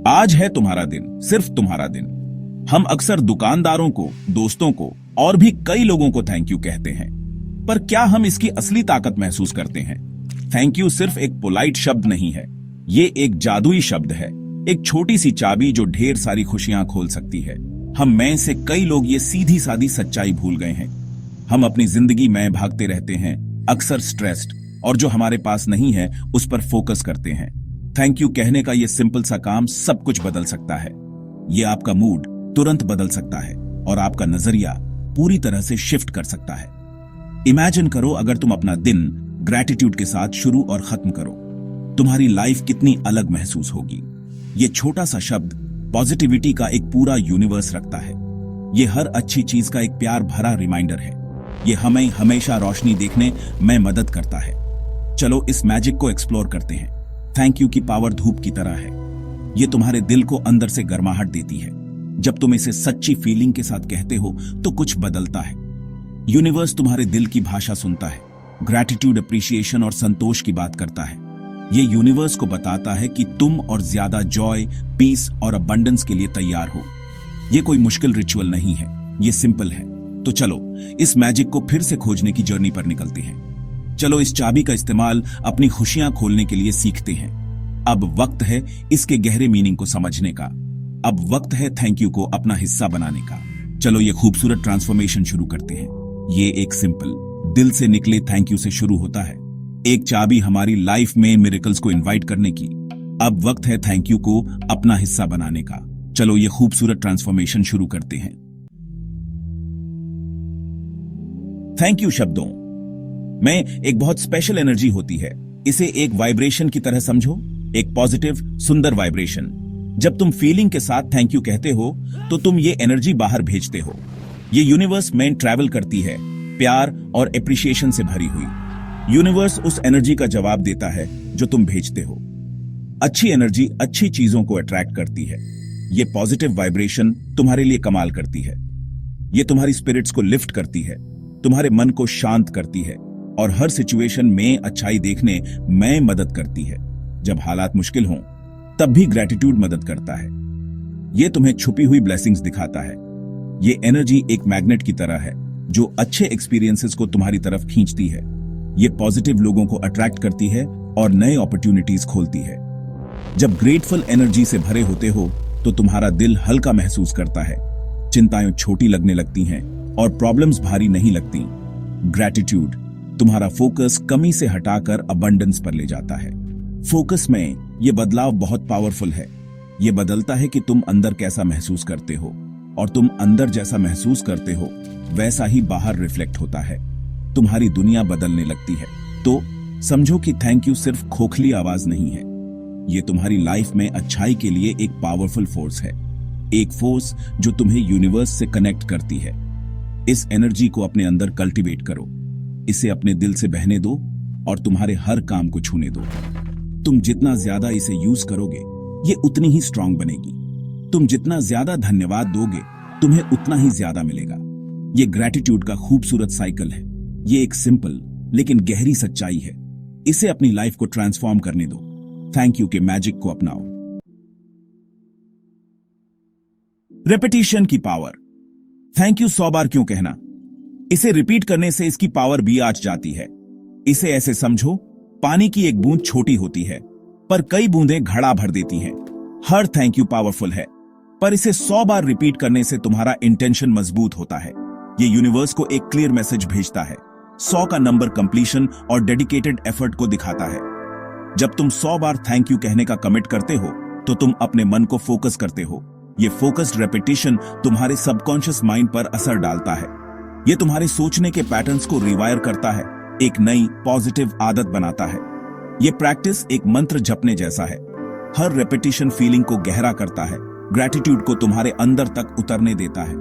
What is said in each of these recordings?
आज है तुम्हारा दिन, सिर्फ तुम्हारा दिन। हम अक्सर दुकानदारों को, दोस्तों को और भी कई लोगों को थैंक यू कहते हैं, पर क्या हम इसकी असली ताकत महसूस करते हैं? थैंक यू सिर्फ एक पोलाइट शब्द नहीं है, ये एक जादुई शब्द है, एक छोटी सी चाबी जो ढेर सारी खुशियां खोल सकती है। हम में से कई लोग ये सीधी सादी सच्चाई भूल गए हैं। हम अपनी जिंदगी में भागते रहते हैं, अक्सर स्ट्रेस्ड, और जो हमारे पास नहीं है उस पर फोकस करते हैं। थैंक यू कहने का ये सिंपल सा काम सब कुछ बदल सकता है। ये आपका मूड तुरंत बदल सकता है और आपका नजरिया पूरी तरह से शिफ्ट कर सकता है। इमेजिन करो अगर तुम अपना दिन ग्रैटिट्यूड के साथ शुरू और खत्म करो, तुम्हारी लाइफ कितनी अलग महसूस होगी। ये छोटा सा शब्द पॉजिटिविटी का एक पूरा यूनिवर्स रखता है। ये हर अच्छी चीज का एक प्यार भरा रिमाइंडर है। ये हमें हमेशा रोशनी देखने में मदद करता है। चलो इस मैजिक को एक्सप्लोर करते हैं। थैंक यू की पावर धूप की तरह है। ये तुम्हारे दिल को अंदर से गर्माहट देती है। जब तुम इसे सच्ची फीलिंग के साथ कहते हो तो कुछ बदलता है। यूनिवर्स तुम्हारे दिल की भाषा सुनता है, ग्रैटिट्यूड, अप्रिशिएशन और संतोष की बात करता है। ये यूनिवर्स को बताता है कि तुम और ज्यादा जॉय, पीस और अबंडेंस के लिए तैयार हो। ये कोई मुश्किल रिचुअल नहीं है, ये सिंपल है। तो चलो इस मैजिक को फिर से खोजने की जर्नी पर निकलते हैं। चलो इस चाबी का इस्तेमाल अपनी खुशियां खोलने के लिए सीखते हैं। अब वक्त है इसके गहरे मीनिंग को समझने का। अब वक्त है थैंक यू को अपना हिस्सा बनाने का। चलो ये खूबसूरत ट्रांसफॉर्मेशन शुरू करते हैं। ये एक सिंपल, दिल से निकले थैंक यू से शुरू होता है। एक चाबी हमारी लाइफ में मिरेकल्स को इनवाइट करने की। अब वक्त है थैंक यू को अपना हिस्सा बनाने का। चलो ये खूबसूरत ट्रांसफॉर्मेशन शुरू करते हैं। थैंक यू शब्दों में एक बहुत स्पेशल एनर्जी होती है। इसे एक वाइब्रेशन की तरह समझो, एक पॉजिटिव, सुंदर वाइब्रेशन। जब तुम फीलिंग के साथ थैंक यू कहते हो तो तुम ये एनर्जी बाहर भेजते हो। ये यूनिवर्स में ट्रैवल करती है, प्यार और एप्रिशिएशन से भरी हुई। यूनिवर्स उस एनर्जी का जवाब देता है जो तुम भेजते हो। अच्छी एनर्जी अच्छी चीजों को अट्रैक्ट करती है। ये पॉजिटिव वाइब्रेशन तुम्हारे लिए कमाल करती है। ये तुम्हारी स्पिरिट्स को लिफ्ट करती है, तुम्हारे मन को शांत करती है और हर सिचुएशन में अच्छाई देखने में मदद करती है। जब हालात मुश्किल हों तब भी ग्रैटिट्यूड मदद करता है। ये तुम्हें छुपी हुई ब्लेसिंग्स दिखाता है। ये एनर्जी एक मैग्नेट की तरह है जो अच्छे एक्सपीरियंसेस को तुम्हारी तरफ खींचती है। ये पॉजिटिव लोगों को अट्रैक्ट करती है और नए अपॉर्चुनिटीज खोलती है। जब ग्रेटफुल एनर्जी से भरे होते हो तो तुम्हारा दिल हल्का महसूस करता है, चिंताएं छोटी लगने लगती हैं और प्रॉब्लम्स भारी नहीं लगती। ग्रैटिट्यूड तुम्हारा फोकस कमी से हटाकर अबंडेंस पर ले जाता है। फोकस में यह बदलाव बहुत पावरफुल है। यह बदलता है कि तुम अंदर कैसा महसूस करते हो और तुम अंदर जैसा महसूस करते हो वैसा ही बाहर रिफ्लेक्ट होता है। तुम्हारी दुनिया बदलने लगती है। तो समझो कि थैंक यू सिर्फ खोखली आवाज नहीं है, ये तुम्हारी लाइफ में अच्छाई के लिए एक पावरफुल फोर्स है। एक फोर्स जो तुम्हें यूनिवर्स से कनेक्ट करती है। इस एनर्जी को अपने अंदर कल्टीवेट करो, इसे अपने दिल से बहने दो और तुम्हारे हर काम को छूने दो। तुम जितना ज्यादा इसे यूज करोगे ये उतनी ही स्ट्रांग बनेगी। तुम जितना ज्यादा धन्यवाद दोगे तुम्हें उतना ही ज्यादा मिलेगा। ये ग्रैटिट्यूड का खूबसूरत साइकिल है। ये एक सिंपल लेकिन गहरी सच्चाई है। इसे अपनी लाइफ को ट्रांसफॉर्म करने दो। थैंक यू के मैजिक को अपनाओ। रेपिटेशन की पावर। थैंक यू 100 बार क्यों कहना? इसे रिपीट करने से इसकी पावर भी आ जाती है। इसे ऐसे समझो, पानी की एक बूंद छोटी होती है पर कई बूंदें घड़ा भर देती हैं। हर थैंक यू पावरफुल है, पर इसे 100 बार रिपीट करने से तुम्हारा इंटेंशन मजबूत होता है। ये यूनिवर्स को एक क्लियर मैसेज भेजता है। 100 का नंबर कंप्लीशन और डेडिकेटेड एफर्ट को दिखाता है। जब तुम 100 बार थैंक यू कहने का कमिट करते हो तो तुम अपने मन को फोकस करते हो। ये फोकस्ड रेपिटेशन तुम्हारे सबकॉन्शियस माइंड पर असर डालता है। ये तुम्हारे सोचने के पैटर्न्स को रिवायर करता है, एक नई पॉजिटिव आदत बनाता है। ये प्रैक्टिस एक मंत्र जपने जैसा है। हर रेपिटेशन फीलिंग को गहरा करता है, ग्रैटिट्यूड को तुम्हारे अंदर तक उतरने देता है।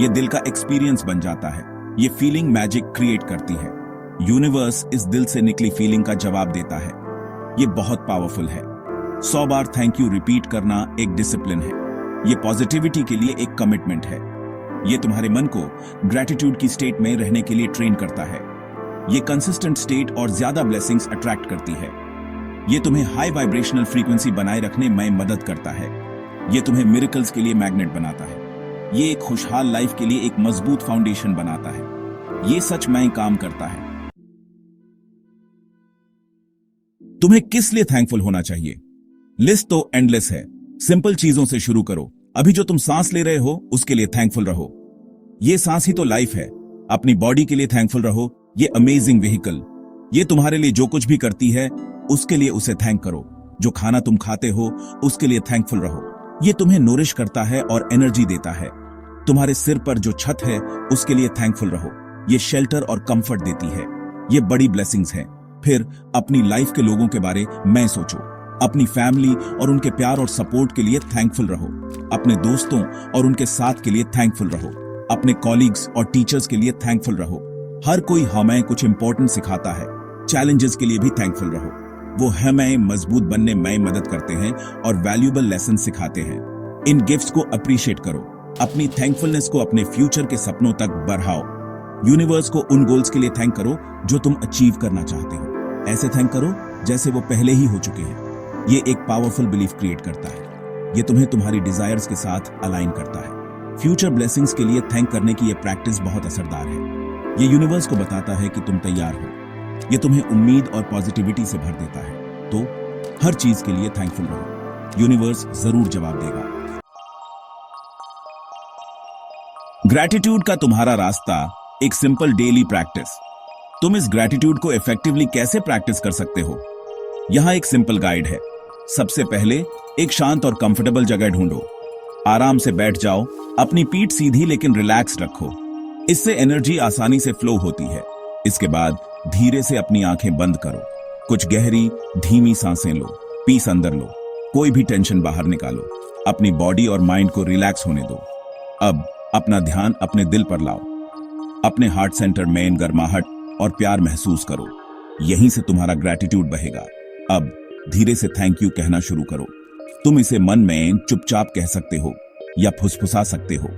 ये दिल का एक्सपीरियंस बन जाता है। ये फीलिंग मैजिक क्रिएट करती है। यूनिवर्स इस दिल से निकली फीलिंग का जवाब देता है। ये बहुत पावरफुल है। 100 बार थैंक यू रिपीट करना एक डिसिप्लिन है। ये पॉजिटिविटी के लिए एक कमिटमेंट है। ये तुम्हारे मन को ग्रैटिट्यूड की स्टेट में रहने के लिए ट्रेन करता है। ये कंसिस्टेंट स्टेट और ज्यादा ब्लेसिंग्स अट्रैक्ट करती है। ये तुम्हें हाई वाइब्रेशनल फ्रीक्वेंसी बनाए रखने में मदद करता है। ये तुम्हें मिरेकल्स के लिए मैग्नेट बनाता है। ये एक खुशहाल लाइफ के लिए एक मजबूत फाउंडेशन बनाता है। ये सच में काम करता है। तुम्हें किस लिए थैंकफुल होना चाहिए? लिस्ट तो एंडलेस है। सिंपल चीजों से शुरू करो। अभी जो तुम सांस ले रहे हो उसके लिए थैंकफुल रहो। ये सांस ही तो लाइफ है। अपनी बॉडी के लिए थैंकफुल रहो। ये अमेजिंग व्हीकल, ये तुम्हारे लिए जो कुछ भी करती है उसके लिए उसे थैंक करो। जो खाना तुम खाते हो उसके लिए थैंकफुल रहो। ये तुम्हें नोरिश करता है और एनर्जी देता है। तुम्हारे सिर पर जो छत है उसके लिए थैंकफुल रहो। ये शेल्टर और कंफर्ट देती है। ये बड़ी ब्लेसिंग्स हैं। फिर अपनी लाइफ के लोगों के बारे में सोचो। अपनी फैमिली और उनके प्यार और सपोर्ट के लिए थैंकफुल रहो। अपने दोस्तों और उनके साथ के लिए थैंकफुल रहो। अपने कॉलीग्स और टीचर्स के लिए थैंकफुल रहो। हर कोई हमें कुछ इंपॉर्टेंट सिखाता है। चैलेंजेस के लिए भी थैंकफुल रहो। वो हमें मजबूत बनने में मदद करते हैं और वैल्यूएबल लेसन सिखाते हैं। इन गिफ्ट्स को अप्रिशिएट करो। अपनी थैंकफुलनेस को अपने फ्यूचर के सपनों तक बढ़ाओ। यूनिवर्स को उन गोल्स के लिए थैंक करो जो तुम अचीव करना चाहते हो। ऐसे थैंक करो जैसे वो पहले ही हो चुके हैं। ये एक पावरफुल बिलीफ क्रिएट करता है। ये तुम्हें तुम्हारी डिजायर्स के साथ अलाइन करता है। फ्यूचर ब्लेसिंग्स के लिए थैंक करने की ये प्रैक्टिस बहुत असरदार है। ये यूनिवर्स को बताता है कि तुम तैयार हो। ये तुम्हें उम्मीद और पॉजिटिविटी से भर देता है। तो हर चीज के लिए थैंकफुल रहो। यूनिवर्स जरूर जवाब देगा। ग्रैटिट्यूड का तुम्हारा रास्ता, एक सिंपल डेली प्रैक्टिस। तुम इस ग्रैटिट्यूड को इफेक्टिवली कैसे प्रैक्टिस कर सकते हो? यहां एक सिंपल गाइड है। सबसे पहले एक शांत और कंफर्टेबल जगह ढूंढो। आराम से बैठ जाओ। अपनी पीठ सीधी लेकिन रिलैक्स रखो। इससे एनर्जी आसानी से फ्लो होती है। इसके बाद धीरे से अपनी आंखें बंद करो। कुछ गहरी धीमी सांसें लो। पीस अंदर लो। कोई भी टेंशन बाहर निकालो। अपनी बॉडी और माइंड को रिलैक्स होने दो। अब अपना ध्यान अपने दिल पर लाओ। अपने हार्ट सेंटर में गर्माहट और प्यार महसूस करो। यहीं से तुम्हारा ग्रैटिट्यूड बहेगा। अब धीरे से थैंक यू कहना शुरू करो। तुम इसे मन में चुपचाप कह सकते हो या फुसफुसा सकते हो।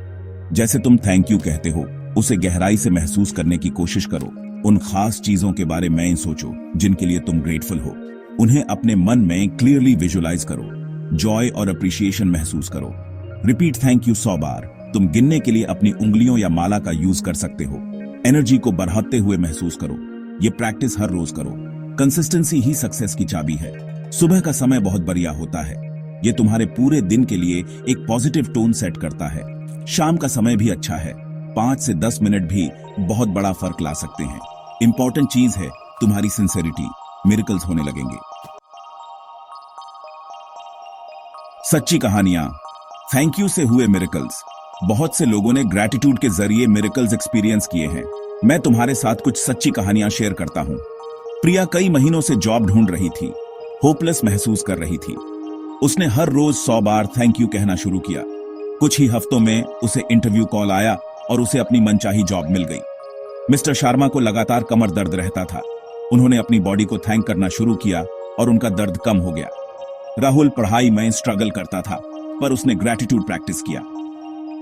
जैसे तुम थैंक यू कहते हो उसे गहराई से महसूस करने की कोशिश करो। उन खास चीजों के बारे में सोचो जिनके लिए तुम ग्रेटफुल हो। उन्हें अपने मन में क्लियरली विजुलाइज करो। जॉय और अप्रिशिएशन महसूस करो। रिपीट थैंक यू 100 बार। तुम गिनने के लिए अपनी उंगलियों या माला का यूज कर सकते हो। एनर्जी को बढ़ाते हुए महसूस करो। ये प्रैक्टिस हर रोज करो। कंसिस्टेंसी ही सक्सेस की चाबी है। सुबह का समय बहुत बढ़िया होता है। ये तुम्हारे पूरे दिन के लिए एक पॉजिटिव टोन सेट करता है। शाम का समय भी अच्छा है। 5 से 10 मिनट भी बहुत बड़ा फर्क ला सकते हैं। इंपॉर्टेंट चीज है तुम्हारी सिंसेरिटी। मिरेकल्स होने लगेंगे। सच्ची कहानियां, थैंक यू से हुए मिरेकल्स। बहुत से लोगों ने ग्रैटिट्यूड के जरिए मिरेकल्स एक्सपीरियंस किए हैं। मैं तुम्हारे साथ कुछ सच्ची कहानियां शेयर करता हूं। प्रिया कई महीनों से जॉब ढूंढ रही थी। होपलेस महसूस कर रही थी। उसने हर रोज 100 बार थैंक यू कहना शुरू किया। कुछ ही हफ्तों में उसे इंटरव्यू कॉल आया और उसे अपनी मनचाही जॉब मिल गई। मिस्टर शर्मा को लगातार कमर दर्द रहता था। उन्होंने अपनी बॉडी को थैंक करना शुरू किया और उनका दर्द कम हो गया। राहुल पढ़ाई में स्ट्रगल करता था, पर उसने ग्रैटिट्यूड प्रैक्टिस किया।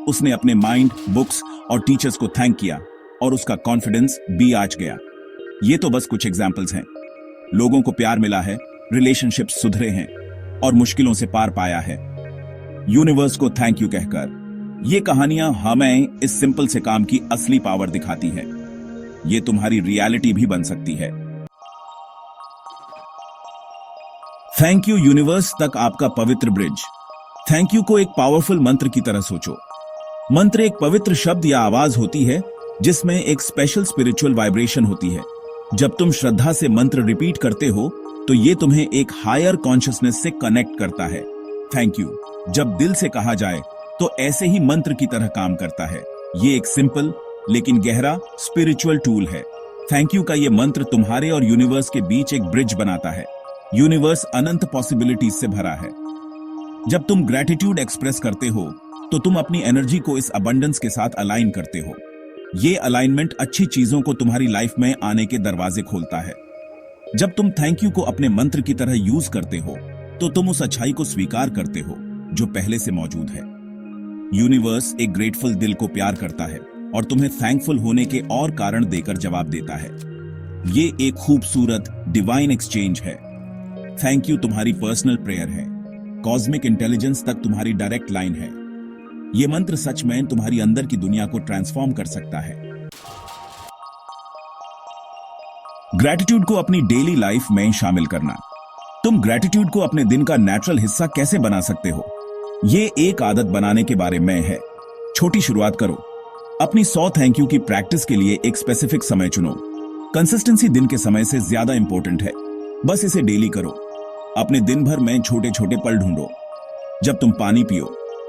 उसने अपने माइंड, बुक्स और टीचर्स को थैंक किया और उसका कॉन्फिडेंस भी आज गया। ये तो बस कुछ एग्जाम्पल्स हैं। लोगों को प्यार मिला है, रिलेशनशिप्स सुधरे हैं और मुश्किलों से पार पाया है यूनिवर्स को थैंक यू कहकर। ये कहानियां हमें इस सिंपल से काम की असली पावर दिखाती है। ये तुम्हारी रियलिटी भी बन सकती है। थैंक यू यूनिवर्स तक आपका पवित्र ब्रिज। थैंक यू को एक पावरफुल मंत्र की तरह सोचो। मंत्र एक पवित्र शब्द या आवाज होती है जिसमें एक स्पेशल स्पिरिचुअल वाइब्रेशन होती है। जब तुम श्रद्धा से मंत्र रिपीट करते हो तो ये तुम्हें एक हायर कॉन्शियसनेस से कनेक्ट करता है। थैंक यू जब दिल से कहा जाए तो ऐसे ही मंत्र की तरह काम करता है। ये एक सिंपल लेकिन गहरा स्पिरिचुअल टूल है। थैंक यू का ये मंत्र तुम्हारे और यूनिवर्स के बीच एक ब्रिज बनाता है। यूनिवर्स अनंत पॉसिबिलिटीज से भरा है। जब तुम ग्रैटिट्यूड एक्सप्रेस करते हो तो तुम अपनी एनर्जी को इस अबंडेंस के साथ अलाइन करते हो। ये अलाइनमेंट अच्छी चीजों को तुम्हारी लाइफ में आने के दरवाजे खोलता है। जब तुम थैंक यू को अपने मंत्र की तरह यूज करते हो तो तुम उस अच्छाई को स्वीकार करते हो जो पहले से मौजूद है। यूनिवर्स एक ग्रेटफुल दिल को प्यार करता है और तुम्हें थैंकफुल होने के और कारण देकर जवाब देता है। ये एक खूबसूरत डिवाइन एक्सचेंज है। थैंक यू तुम्हारी पर्सनल प्रेयर है। कॉस्मिक इंटेलिजेंस तक तुम्हारी डायरेक्ट लाइन है। ये मंत्र सच में तुम्हारी अंदर की दुनिया को ट्रांसफॉर्म कर सकता है। ग्रैटिट्यूड को अपनी डेली लाइफ में शामिल करना। तुम ग्रैटिट्यूड को अपने दिन का नेचुरल हिस्सा कैसे बना सकते हो? ये एक आदत बनाने के बारे में है। छोटी शुरुआत करो। अपनी 100 थैंक यू की प्रैक्टिस के लिए एक स्पेसिफिक समय चुनो। कंसिस्टेंसी दिन के समय से ज्यादा इंपॉर्टेंट है। बस इसे डेली करो। अपने दिन भर में छोटे छोटे पल ढूंढो। जब तुम पानी पियो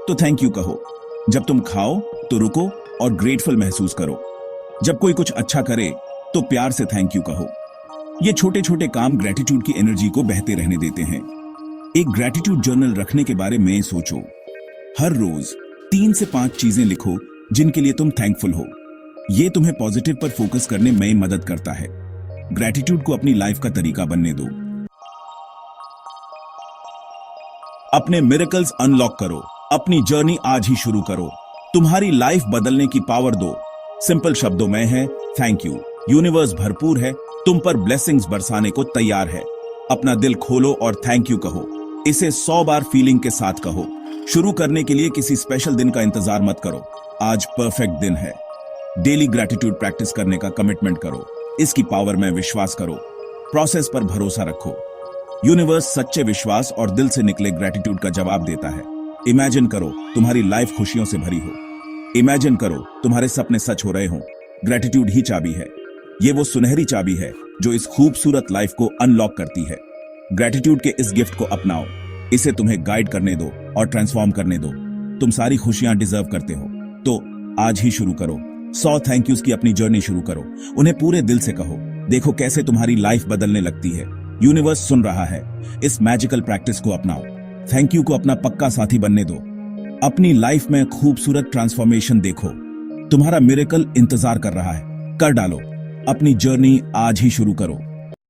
तो थैंक यू कहो। जब तुम खाओ तो रुको और ग्रेटफुल महसूस करो। जब कोई कुछ अच्छा करे तो प्यार से थैंक यू कहो। ये छोटे छोटे काम ग्रैटिट्यूड की एनर्जी को बहते रहने देते हैं। एक ग्रैटिट्यूड जर्नल रखने के बारे में सोचो। हर रोज 3 से 5 चीजें लिखो जिनके लिए तुम थैंकफुल हो। ये तुम्हें पॉजिटिव पर फोकस करने में मदद करता है। ग्रैटिट्यूड को अपनी लाइफ का तरीका बनने दो। अपने मिरेकल्स अनलॉक करो। अपनी जर्नी आज ही शुरू करो। तुम्हारी लाइफ बदलने की पावर दो। सिंपल शब्दों में है थैंक यू। यूनिवर्स भरपूर है, तुम पर ब्लेसिंग्स बरसाने को तैयार है। अपना दिल खोलो और थैंक यू कहो। इसे 100 बार फीलिंग के साथ कहो। शुरू करने के लिए किसी स्पेशल दिन का इंतजार मत करो। आज परफेक्ट दिन है। डेली ग्रैटिट्यूड प्रैक्टिस करने का कमिटमेंट करो। इसकी पावर में विश्वास करो। प्रोसेस पर भरोसा रखो। यूनिवर्स सच्चे विश्वास और दिल से निकले ग्रैटिट्यूड का जवाब देता है। इमेजिन करो तुम्हारी लाइफ खुशियों से भरी हो। इमेजिन करो तुम्हारे सपने सच हो रहे हो। ग्रैटिट्यूड ही चाबी है। ये वो सुनहरी चाबी है जो इस खूबसूरत लाइफ को अनलॉक करती है। ग्रैटिट्यूड के इस गिफ्ट को अपनाओ। इसे तुम्हें गाइड करने दो और ट्रांसफॉर्म करने दो। तुम सारी खुशियां डिजर्व करते हो। तो आज ही शुरू करो। 100 थैंक यूज की अपनी जर्नी शुरू करो। उन्हें पूरे दिल से कहो। देखो कैसे तुम्हारी लाइफ बदलने लगती है। यूनिवर्स सुन रहा है। इस मैजिकल प्रैक्टिस को अपनाओ। थैंक यू को अपना पक्का साथी बनने दो। अपनी लाइफ में खूबसूरत ट्रांसफॉर्मेशन देखो। तुम्हारा मिरेकल इंतजार कर रहा है। कर डालो। अपनी जर्नी आज ही शुरू करो।